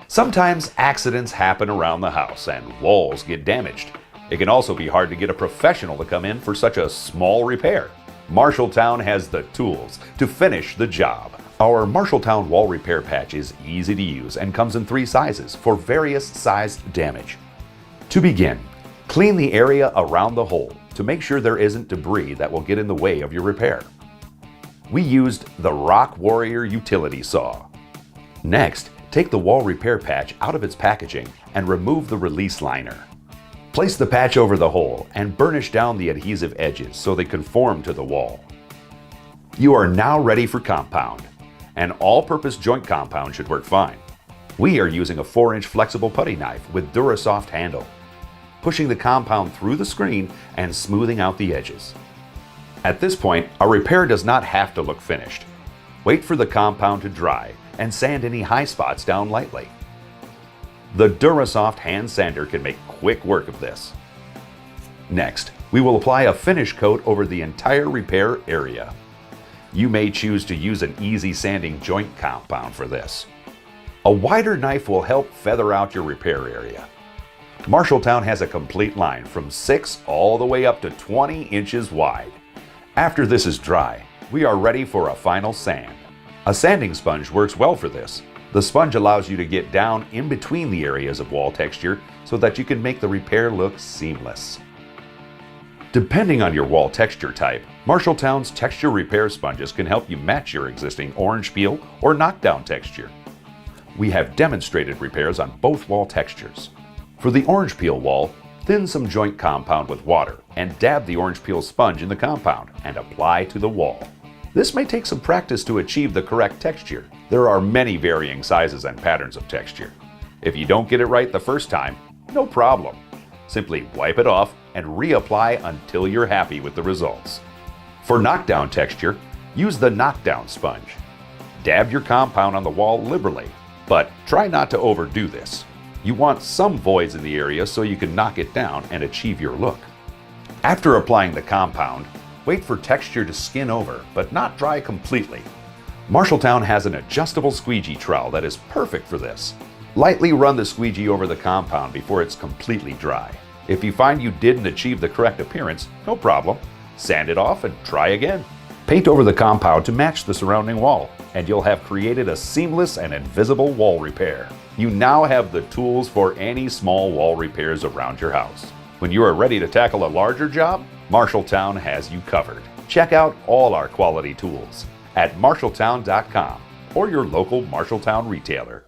Sometimes accidents happen around the house and walls get damaged. It can also be hard to get a professional to come in for such a small repair. Marshalltown has the tools to finish the job. Our Marshalltown wall repair patch is easy to use and comes in 3 sizes for various sized damage. To begin, clean the area around the hole to make sure there isn't debris that will get in the way of your repair. We used the Rock Warrior utility saw. Next, take the wall repair patch out of its packaging and remove the release liner. Place the patch over the hole and burnish down the adhesive edges so they conform to the wall. You are now ready for compound. An all-purpose joint compound should work fine. We are using a 4-inch flexible putty knife with Durasoft handle, pushing the compound through the screen and smoothing out the edges. At this point, our repair does not have to look finished. Wait for the compound to dry and sand any high spots down lightly. The Durasoft hand sander can make quick work of this. Next, we will apply a finish coat over the entire repair area. You may choose to use an easy sanding joint compound for this. A wider knife will help feather out your repair area. Marshalltown has a complete line from 6 all the way up to 20 inches wide. After this is dry, we are ready for a final sand. A sanding sponge works well for this. The sponge allows you to get down in between the areas of wall texture so that you can make the repair look seamless. Depending on your wall texture type, Marshalltown's texture repair sponges can help you match your existing orange peel or knockdown texture. We have demonstrated repairs on both wall textures. For the orange peel wall, thin some joint compound with water and dab the orange peel sponge in the compound and apply to the wall. This may take some practice to achieve the correct texture. There are many varying sizes and patterns of texture. If you don't get it right the first time, no problem. Simply wipe it off and reapply until you're happy with the results. For knockdown texture, use the knockdown sponge. Dab your compound on the wall liberally, but try not to overdo this. You want some voids in the area so you can knock it down and achieve your look. After applying the compound, wait for texture to skin over, but not dry completely. Marshalltown has an adjustable squeegee trowel that is perfect for this. Lightly run the squeegee over the compound before it's completely dry. If you find you didn't achieve the correct appearance, no problem. Sand it off and try again. Paint over the compound to match the surrounding wall, and you'll have created a seamless and invisible wall repair. You now have the tools for any small wall repairs around your house. When you are ready to tackle a larger job, Marshalltown has you covered. Check out all our quality tools at marshalltown.com or your local Marshalltown retailer.